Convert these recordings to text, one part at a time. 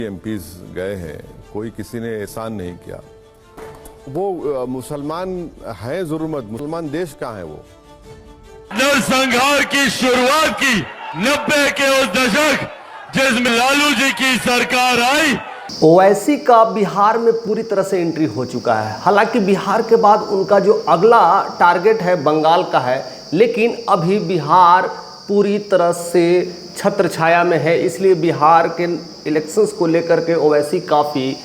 MPs गए हैं, कोई किसी ने एहसान नहीं किया। वो मुसलमान है जरूर, मुसलमान देश कहाँ है वो? नरसंहार की शुरुआत की 90 के उस दशक जिसमें लालू जी की सरकार आई। ओवैसी का बिहार में पूरी तरह से एंट्री हो चुका है। हालांकि बिहार के बाद उनका जो अगला टारगेट है बंगाल का है, लेकिन अभी बिहार पूरी तरह से छत्र छाया में है। इसलिए बिहार के इलेक्शंस को लेकर के ओवैसी काफ़ी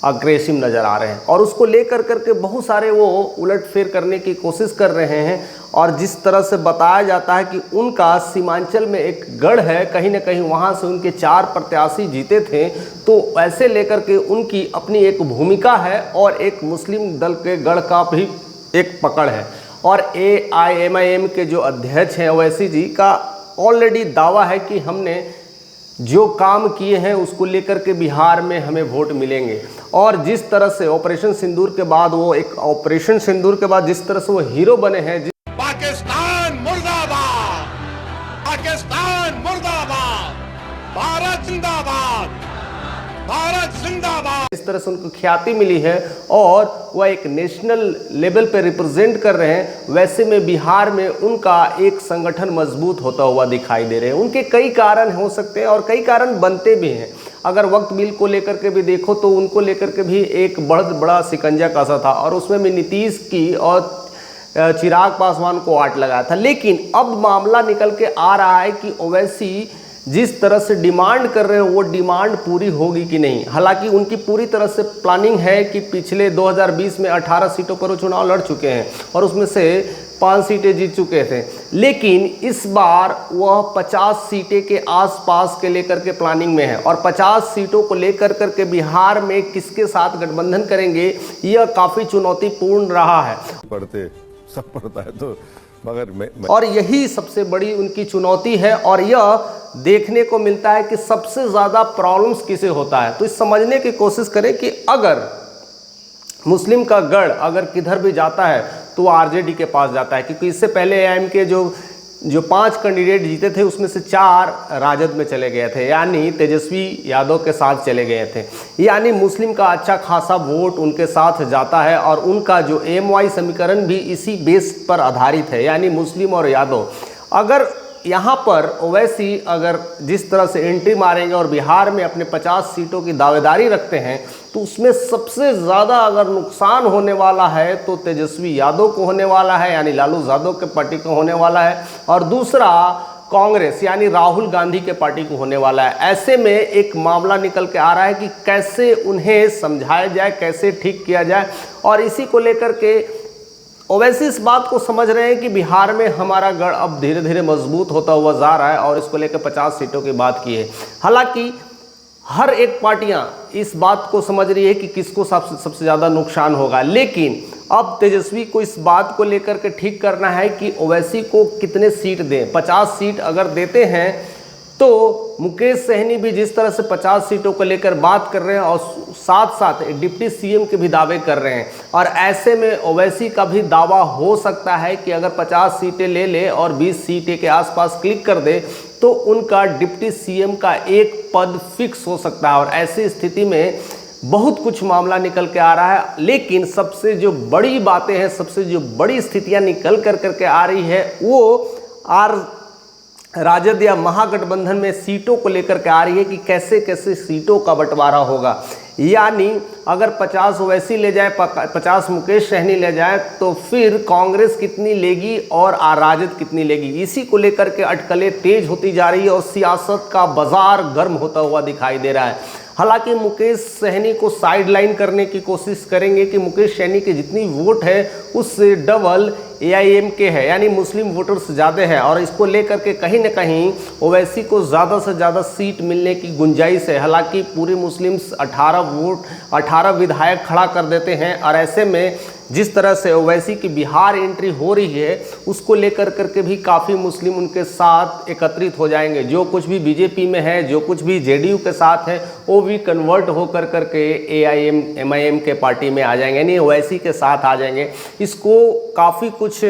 अग्रेसिव नज़र आ रहे हैं और उसको लेकर करके बहुत सारे वो उलटफेर करने की कोशिश कर रहे हैं। और जिस तरह से बताया जाता है कि उनका सीमांचल में एक गढ़ है, कहीं ना कहीं वहाँ से उनके 4 प्रत्याशी जीते थे, तो ऐसे लेकर के उनकी अपनी एक भूमिका है और एक मुस्लिम दल के गढ़ का भी एक पकड़ है। और AIMIM के जो अध्यक्ष हैं ओवैसी जी का ऑलरेडी दावा है कि हमने जो काम किए हैं उसको लेकर के बिहार में हमें वोट मिलेंगे। और जिस तरह से ऑपरेशन सिंदूर के बाद जिस तरह से वो हीरो बने हैं, पाकिस्तान मुर्दाबाद, पाकिस्तान मुर्दाबाद, भारत जिंदाबाद, भारत जिंदाबाद, इस तरह से उनको ख्याति मिली है और वह एक नेशनल लेवल पे रिप्रेजेंट कर रहे हैं। वैसे में बिहार में उनका एक संगठन मजबूत होता हुआ दिखाई दे रहे हैं। उनके कई कारण हो सकते हैं और कई कारण बनते भी हैं। अगर वक्त बिल को लेकर के भी देखो तो उनको लेकर के भी एक बहुत बड़ा शिकंजा कसा था और उसमें भी नीतीश की और चिराग पासवान को आट लगाया था। लेकिन अब मामला निकल के आ रहा है कि ओवैसी जिस तरह से डिमांड कर रहे हैं वो डिमांड पूरी होगी कि नहीं। हालांकि उनकी पूरी तरह से प्लानिंग है कि पिछले 2020 में 18 सीटों पर वो चुनाव लड़ चुके हैं और उसमें से 5 सीटें जीत चुके थे। लेकिन इस बार वह 50 सीटें के आसपास के लेकर के प्लानिंग में है और 50 सीटों को लेकर करके बिहार में किसके साथ गठबंधन करेंगे, यह काफ़ी चुनौतीपूर्ण रहा है। पढ़ते सब पढ़ता है तो मगर और यही सबसे बड़ी उनकी चुनौती है। और यह देखने को मिलता है कि सबसे ज़्यादा प्रॉब्लम्स किसे होता है। तो इस समझने की कोशिश करें कि अगर मुस्लिम का गढ़ अगर किधर भी जाता है तो वो RJD के पास जाता है, क्योंकि इससे पहले AIM के जो 5 कैंडिडेट जीते थे उसमें से 4 राजद में चले गए थे, यानी तेजस्वी यादव के साथ चले गए थे। यानी मुस्लिम का अच्छा खासा वोट उनके साथ जाता है और उनका जो MY समीकरण भी इसी बेस पर आधारित है, यानी मुस्लिम और यादव। अगर यहाँ पर ओवैसी अगर जिस तरह से एंट्री मारेंगे और बिहार में अपने 50 सीटों की दावेदारी रखते हैं तो उसमें सबसे ज़्यादा अगर नुकसान होने वाला है तो तेजस्वी यादव को होने वाला है, यानी लालू यादव के पार्टी को होने वाला है, और दूसरा कांग्रेस यानी राहुल गांधी के पार्टी को होने वाला है। ऐसे में एक मामला निकल के आ रहा है कि कैसे उन्हें समझाया जाए, कैसे ठीक किया जाए। और इसी को लेकर के ओवैसी इस बात को समझ रहे हैं कि बिहार में हमारा गढ़ अब धीरे धीरे मजबूत होता हुआ जा रहा है और इसको लेकर 50 सीटों की बात की है। हालांकि हर एक पार्टियां इस बात को समझ रही है कि किसको सबसे ज़्यादा नुकसान होगा, लेकिन अब तेजस्वी को इस बात को लेकर के ठीक करना है कि ओवैसी को कितने सीट दें। 50 सीट अगर देते हैं तो मुकेश सहनी भी जिस तरह से 50 सीटों को लेकर बात कर रहे हैं और साथ साथ डिप्टी CM के भी दावे कर रहे हैं, और ऐसे में ओवैसी का भी दावा हो सकता है कि अगर 50 सीटें ले ले और 20 सीटें के आसपास क्लिक कर दे तो उनका डिप्टी CM का एक पद फिक्स हो सकता है। और ऐसी स्थिति में बहुत कुछ मामला निकल के आ रहा है। लेकिन सबसे जो बड़ी बातें हैं, सबसे जो बड़ी स्थितियां निकल करके आ रही है वो राजद या महागठबंधन में सीटों को लेकर के आ रही है कि कैसे कैसे सीटों का बंटवारा होगा। यानी अगर 50 ओवैसी ले जाए, 50 मुकेश सहनी ले जाए तो फिर कांग्रेस कितनी लेगी और राजद कितनी लेगी। इसी को लेकर के अटकलें तेज होती जा रही है और सियासत का बाजार गर्म होता हुआ दिखाई दे रहा है। हालांकि मुकेश सहनी को साइडलाइन करने की कोशिश करेंगे कि मुकेश सहनी के जितनी वोट है उससे डबल AIM के है, यानी मुस्लिम वोटर्स ज़्यादा है और इसको लेकर के कहीं ना कहीं ओवैसी को ज़्यादा से ज़्यादा सीट मिलने की गुंजाइश है। हालांकि पूरे मुस्लिम्स 18 विधायक खड़ा कर देते हैं और ऐसे में जिस तरह से ओवैसी की बिहार एंट्री हो रही है उसको लेकर करके भी काफ़ी मुस्लिम उनके साथ एकत्रित हो जाएंगे। जो कुछ भी BJP में है, जो कुछ भी JDU के साथ है, वो भी कन्वर्ट होकर करके AIM MIM के पार्टी में आ जाएंगे, यानी ओवैसी के साथ आ जाएंगे। इसको काफ़ी कुछ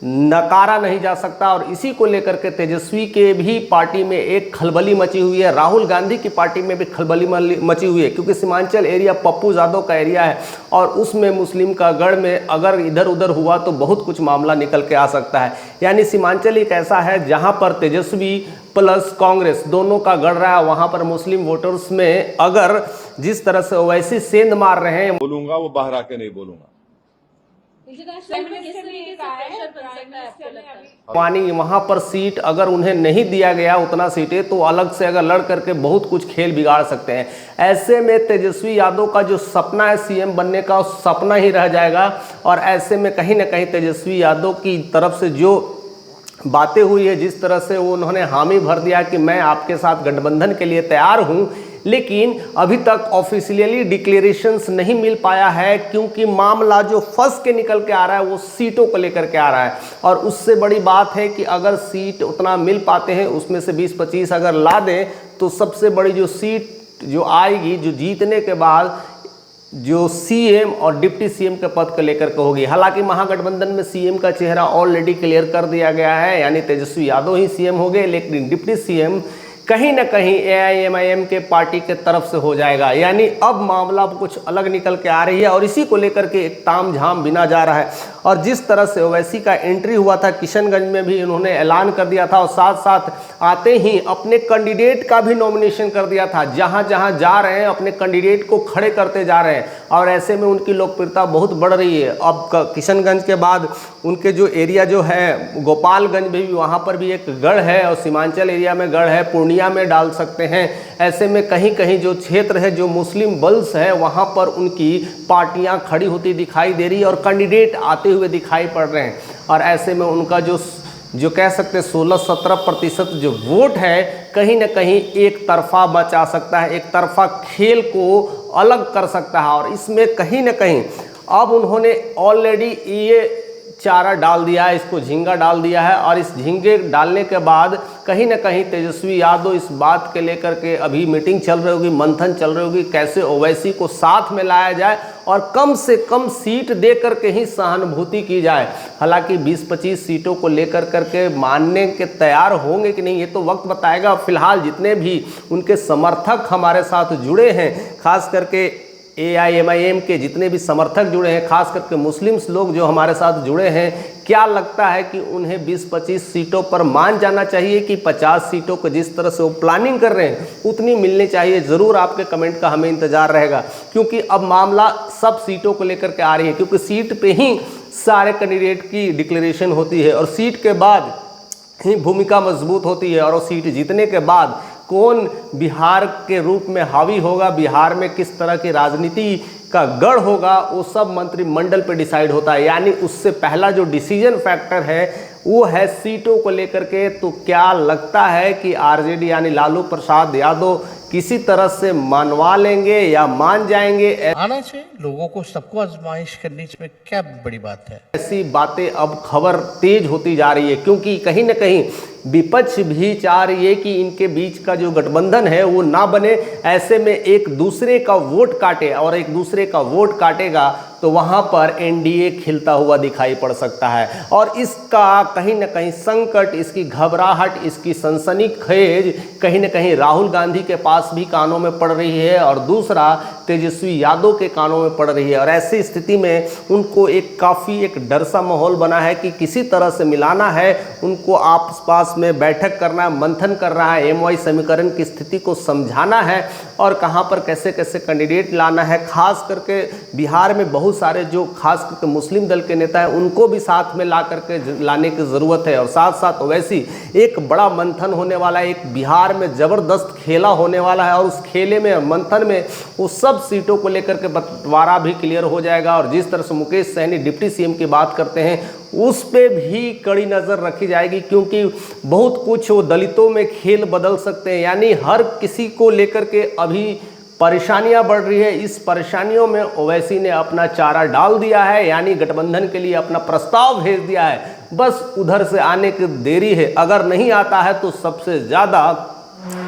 नकारा नहीं जा सकता। और इसी को लेकर के तेजस्वी के भी पार्टी में एक खलबली मची हुई है, राहुल गांधी की पार्टी में भी खलबली मची हुई है, क्योंकि सीमांचल एरिया पप्पू यादव का एरिया है और उसमें मुस्लिम का गढ़ में अगर इधर उधर हुआ तो बहुत कुछ मामला निकल के आ सकता है। यानी सीमांचल एक ऐसा है जहां पर तेजस्वी प्लस कांग्रेस दोनों का गढ़ रहा है, वहां पर मुस्लिम वोटर्स में अगर जिस तरह से ओवैसी सेंध मार रहे हैं, बोलूंगा वो बाहर आके नहीं बोलूंगा। मानी वहां पर सीट अगर उन्हें नहीं दिया गया उतना सीटें तो अलग से अगर लड़ करके बहुत कुछ खेल बिगाड़ सकते हैं। ऐसे में तेजस्वी यादव का जो सपना है सीएम बनने का, उस सपना ही रह जाएगा। और ऐसे में कहीं ना कहीं तेजस्वी यादव की तरफ से जो बातें हुई है, जिस तरह से वो उन्होंने हामी भर दिया कि मैं आपके साथ गठबंधन के लिए तैयार हूं, लेकिन अभी तक ऑफिशियली डिक्लेरेशंस नहीं मिल पाया है, क्योंकि मामला जो फंस के निकल के आ रहा है वो सीटों को लेकर के आ रहा है। और उससे बड़ी बात है कि अगर सीट उतना मिल पाते हैं, उसमें से 20-25 अगर ला दें, तो सबसे बड़ी जो सीट जो आएगी, जो जीतने के बाद जो सीएम और डिप्टी सीएम के पद को लेकर के होगी। हालांकि महागठबंधन में सीएम का चेहरा ऑलरेडी क्लियर कर दिया गया है, यानी तेजस्वी यादव ही सीएम हो गए, लेकिन डिप्टी सीएम कहीं ना कहीं AIMIM के पार्टी के तरफ से हो जाएगा। यानी अब मामला कुछ अलग निकल के आ रही है और इसी को लेकर के एक तामझाम बिना जा रहा है। और जिस तरह से ओवैसी का एंट्री हुआ था किशनगंज में भी इन्होंने ऐलान कर दिया था और साथ साथ आते ही अपने कैंडिडेट का भी नॉमिनेशन कर दिया था। जहां जहां जा रहे हैं अपने कैंडिडेट को खड़े करते जा रहे हैं और ऐसे में उनकी लोकप्रियता बहुत बढ़ रही है। अब किशनगंज के बाद उनके जो एरिया जो है गोपालगंज में भी, वहाँ पर भी एक गढ़ है और सीमांचल एरिया में गढ़ है, पूर्णिया में डाल सकते हैं। ऐसे में कहीं कहीं जो क्षेत्र है जो मुस्लिम बल्स है वहाँ पर उनकी पार्टियाँ खड़ी होती दिखाई दे रही है और कैंडिडेट आते हुए दिखाई पड़ रहे हैं। और ऐसे में उनका जो कह सकते हैं 16-17% जो वोट है कहीं ना कहीं एक तरफा बचा सकता है, एक तरफा खेल को अलग कर सकता है। और इसमें कहीं ना कहीं अब उन्होंने ऑलरेडी ये चारा डाल दिया है, इसको झींगा डाल दिया है। और इस झींगे डालने के बाद कहीं ना कहीं तेजस्वी यादव इस बात के लेकर के अभी मीटिंग चल रही होगी, मंथन चल रही होगी, कैसे ओवैसी को साथ में लाया जाए और कम से कम सीट दे करके ही सहानुभूति की जाए। हालांकि 20-25 सीटों को लेकर करके मानने के तैयार होंगे कि नहीं ये तो वक्त बताएगा। फिलहाल जितने भी उनके समर्थक हमारे साथ जुड़े हैं, खास करके AIMIM के जितने भी समर्थक जुड़े हैं, खास करके मुस्लिम्स लोग जो हमारे साथ जुड़े हैं, क्या लगता है कि उन्हें 20-25 सीटों पर मान जाना चाहिए कि 50 सीटों को जिस तरह से वो प्लानिंग कर रहे हैं उतनी मिलनी चाहिए? ज़रूर आपके कमेंट का हमें इंतज़ार रहेगा, क्योंकि अब मामला सब सीटों को लेकर के आ रही है, क्योंकि सीट पे ही सारे कैंडिडेट की डिक्लेरेशन होती है और सीट के बाद ही भूमिका मजबूत होती है। और वो सीट जीतने के बाद कौन बिहार के रूप में हावी होगा, बिहार में किस तरह की राजनीति का गढ़ होगा, वो सब मंत्रिमंडल पे डिसाइड होता है। यानी उससे पहला जो डिसीजन फैक्टर है वो है सीटों को लेकर के। तो क्या लगता है कि RJD यानी लालू प्रसाद यादव किसी तरह से मनवा लेंगे या मान जाएंगे? आना चाहिए लोगों को, सबको आजमाइश करनी, इसमें क्या बड़ी बात है। ऐसी बातें अब खबर तेज होती जा रही है, क्योंकि कहीं ना कहीं विपक्ष भी चाह रही है कि इनके बीच का जो गठबंधन है वो ना बने। ऐसे में एक दूसरे का वोट काटे और एक दूसरे का वोट काटेगा तो वहां पर NDA खिलता हुआ दिखाई पड़ सकता है। और इसका कहीं ना कहीं संकट, इसकी घबराहट, इसकी सनसनीखेज कहीं ना कहीं राहुल गांधी के पास भी कानों में पड़ रही है और दूसरा तेजस्वी यादव के कानों में पड़ रही है। और ऐसी स्थिति में उनको काफ़ी एक डर सा माहौल बना है कि किसी तरह से मिलाना है, उनको आपस पास में बैठक करना है, मंथन कर रहा है, MY समीकरण की स्थिति को समझाना है और कहां पर कैसे कैसे कैंडिडेट लाना है। खास करके बिहार में बहुत सारे जो खास करके मुस्लिम दल के नेता हैं उनको भी साथ में ला करके लाने की ज़रूरत है। और साथ साथ वैसी एक बड़ा मंथन होने वाला है, एक बिहार में ज़बरदस्त खेला होने वाला है और उस खेले में, मंथन में वो सब सीटों को लेकर के बंटवारा भी क्लियर हो जाएगा। और जिस तरह से मुकेश सहनी डिप्टी CM की बात करते हैं उस पे भी कड़ी नज़र रखी जाएगी, क्योंकि बहुत कुछ वो दलितों में खेल बदल सकते हैं। यानी हर किसी को लेकर के अभी परेशानियां बढ़ रही है। इस परेशानियों में ओवैसी ने अपना चारा डाल दिया है, यानी गठबंधन के लिए अपना प्रस्ताव भेज दिया है। बस उधर से आने की देरी है, अगर नहीं आता है तो सबसे ज़्यादा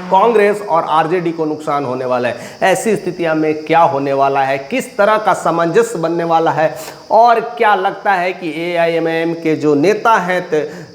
कांग्रेस और आरजेडी को नुकसान होने वाला है। ऐसी स्थितियां में क्या होने वाला है, किस तरह का सामंजस्य बनने वाला है, और क्या लगता है कि एआईएमआईएम के जो नेता हैं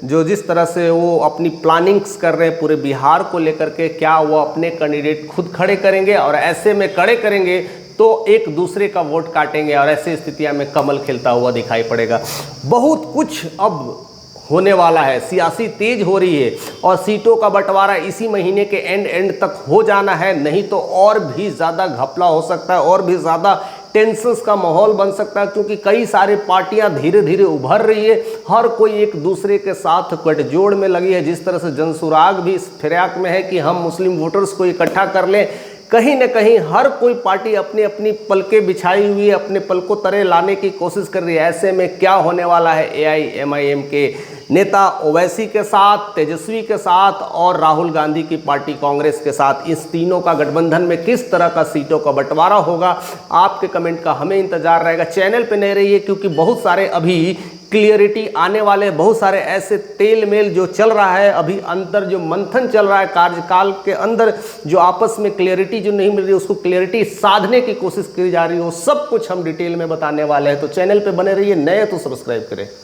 जो जिस तरह से वो अपनी प्लानिंग्स कर रहे हैं पूरे बिहार को लेकर के, क्या वो अपने कैंडिडेट खुद खड़े करेंगे, और ऐसे में खड़े करेंगे तो एक दूसरे का वोट काटेंगे और ऐसी स्थितियां में कमल खिलता हुआ दिखाई पड़ेगा। बहुत कुछ अब होने वाला है, सियासी तेज हो रही है और सीटों का बंटवारा इसी महीने के एंड तक हो जाना है, नहीं तो और भी ज़्यादा घपला हो सकता है, और भी ज़्यादा टेंशन्स का माहौल बन सकता है, क्योंकि कई सारी पार्टियां धीरे धीरे उभर रही है, हर कोई एक दूसरे के साथ गठजोड़ में लगी है। जिस तरह से जनसुराग भी इस फिराक में है कि हम मुस्लिम वोटर्स को इकट्ठा कर लें, कहीं न कहीं हर कोई पार्टी अपनी अपनी पलके बिछाई हुई है, अपने पलकों तरे लाने की कोशिश कर रही है। ऐसे में क्या होने वाला है एआईएमआईएम के नेता ओवैसी के साथ, तेजस्वी के साथ और राहुल गांधी की पार्टी कांग्रेस के साथ, इस तीनों का गठबंधन में किस तरह का सीटों का बंटवारा होगा, आपके कमेंट का हमें इंतजार रहेगा। चैनल पे नए रहिए, क्योंकि बहुत सारे अभी क्लियरिटी आने वाले, बहुत सारे ऐसे तेल मेल जो चल रहा है, अभी अंतर जो मंथन चल रहा है कार्यकाल के अंदर, जो आपस में क्लियरिटी जो नहीं मिल रही उसको क्लियरिटी साधने की कोशिश की जा रही है, वो सब कुछ हम डिटेल में बताने वाले हैं। तो चैनल पे बने रहिए, नए तो सब्सक्राइब करें।